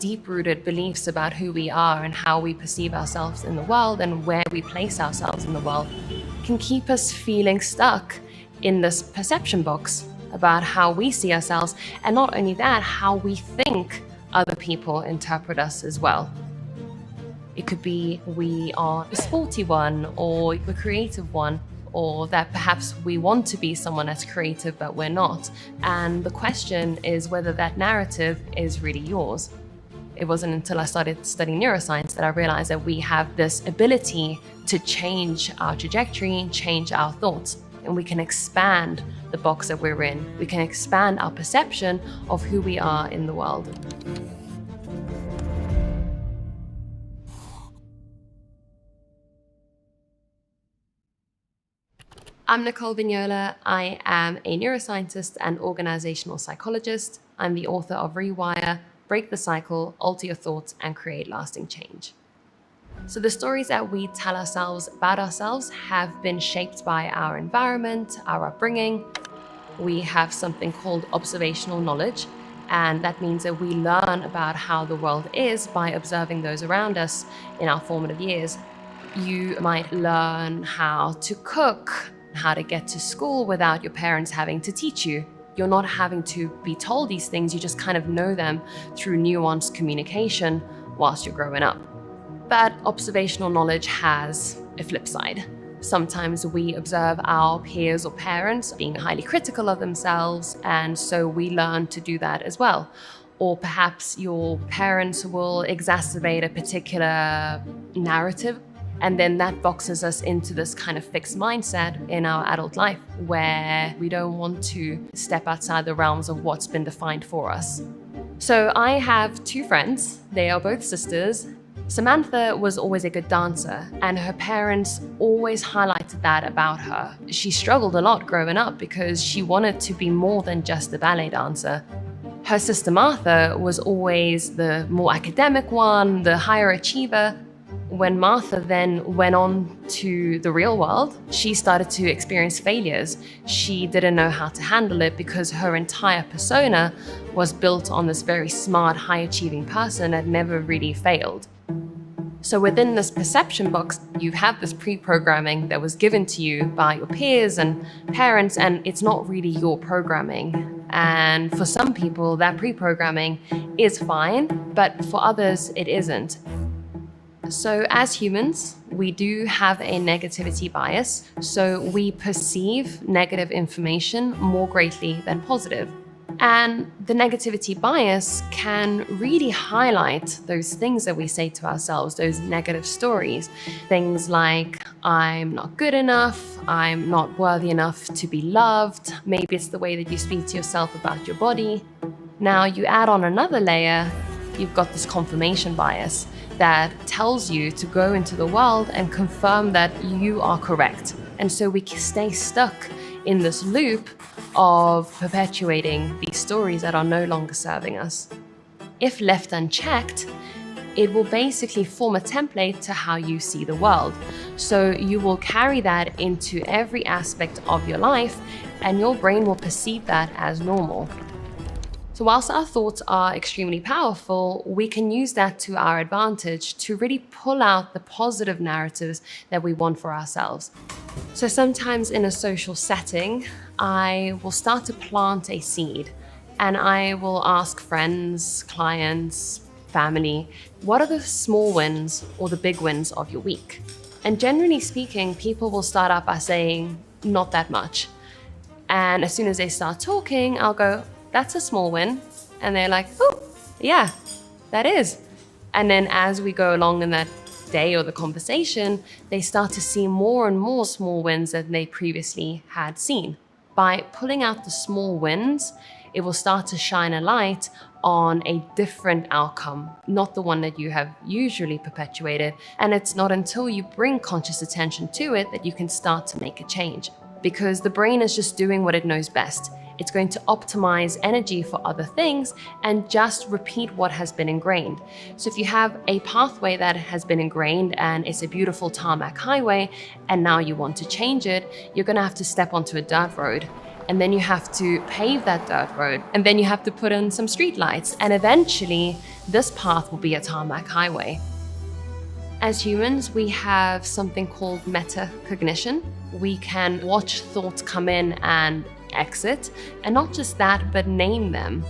deep-rooted beliefs about who we are and how we perceive ourselves in the world and where we place ourselves in the world can keep us feeling stuck in this perception box about how we see ourselves, and not only that, how we think other people interpret us as well. It could be we are the sporty one or the creative one, or that perhaps we want to be someone that's creative but we're not. And the question is whether that narrative is really yours. It wasn't until I started studying neuroscience that I realized that we have this ability to change our trajectory, change our thoughts, and we can expand the box that we're in. We can expand our perception of who we are in the world. I'm Nicole Vignola. I am a neuroscientist and organizational psychologist. I'm the author of Rewire, Break the Cycle, Alter Your Thoughts, and Create Lasting Change. So the stories that we tell ourselves about ourselves have been shaped by our environment, our upbringing. We have something called observational knowledge, and that means that we learn about how the world is by observing those around us in our formative years. You might learn how to cook, how to get to school without your parents having to teach you. You're not having to be told these things, you just kind of know them through nuanced communication whilst you're growing up. But observational knowledge has a flip side. Sometimes we observe our peers or parents being highly critical of themselves, and so we learn to do that as well. Or perhaps your parents will exacerbate a particular narrative, and then that boxes us into this kind of fixed mindset in our adult life where we don't want to step outside the realms of what's been defined for us. So I have two friends. They are both sisters. Samantha was always a good dancer, and her parents always highlighted that about her. She struggled a lot growing up because she wanted to be more than just a ballet dancer. Her sister Martha was always the more academic one, the higher achiever. When Martha then went on to the real world, she started to experience failures. She didn't know how to handle it because her entire persona was built on this very smart, high-achieving person that never really failed. So within this perception box, you have this pre-programming that was given to you by your peers and parents, and it's not really your programming. And for some people, that pre-programming is fine, but for others, it isn't. So as humans, we do have a negativity bias, so we perceive negative information more greatly than positive. And the negativity bias can really highlight those things that we say to ourselves, those negative stories. Things like, I'm not good enough, I'm not worthy enough to be loved. Maybe it's the way that you speak to yourself about your body. Now you add on another layer, you've got this confirmation bias that tells you to go into the world and confirm that you are correct. And so we stay stuck in this loop of perpetuating these stories that are no longer serving us. If left unchecked, it will basically form a template to how you see the world. So you will carry that into every aspect of your life, and your brain will perceive that as normal. So whilst our thoughts are extremely powerful, we can use that to our advantage to really pull out the positive narratives that we want for ourselves. So sometimes in a social setting, I will start to plant a seed, and I will ask friends, clients, family, what are the small wins or the big wins of your week? And generally speaking, people will start out by saying, not that much. And as soon as they start talking, I'll go, that's a small win. And they're like, oh, yeah, that is. And then as we go along in that day or the conversation, they start to see more and more small wins than they previously had seen. By pulling out the small wins, it will start to shine a light on a different outcome, not the one that you have usually perpetuated. And it's not until you bring conscious attention to it that you can start to make a change, because the brain is just doing what it knows best. It's going to optimize energy for other things and just repeat what has been ingrained. So if you have a pathway that has been ingrained and it's a beautiful tarmac highway, and now you want to change it, you're going to have to step onto a dirt road. and then you have to pave that dirt road, and then you have to put in some street lights, and eventually this path will be a tarmac highway. As humans, we have something called metacognition. We can watch thoughts come in and exit, and not just that, but name them.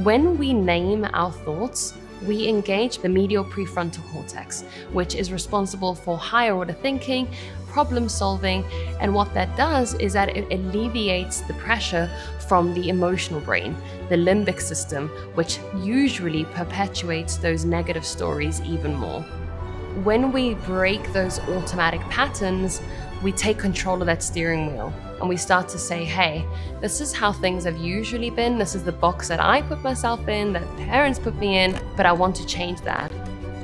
When we name our thoughts, we engage the medial prefrontal cortex, which is responsible for higher order thinking, problem solving, and what that does is that it alleviates the pressure from the emotional brain, the limbic system, which usually perpetuates those negative stories even more. When we break those automatic patterns, we take control of that steering wheel and we start to say, hey, this is how things have usually been. This is the box that I put myself in, that parents put me in, but I want to change that.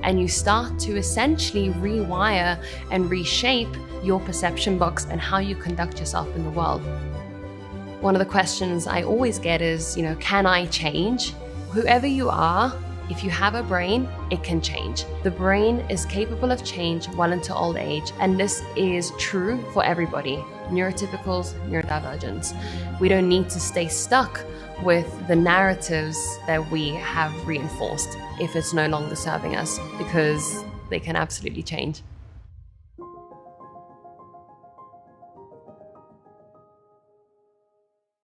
And you start to essentially rewire and reshape your perception box and how you conduct yourself in the world. One of the questions I always get is, can I change? Whoever you are, if you have a brain, it can change. The brain is capable of change well into old age, and this is true for everybody, neurotypicals, neurodivergents. We don't need to stay stuck with the narratives that we have reinforced if it's no longer serving us, because they can absolutely change.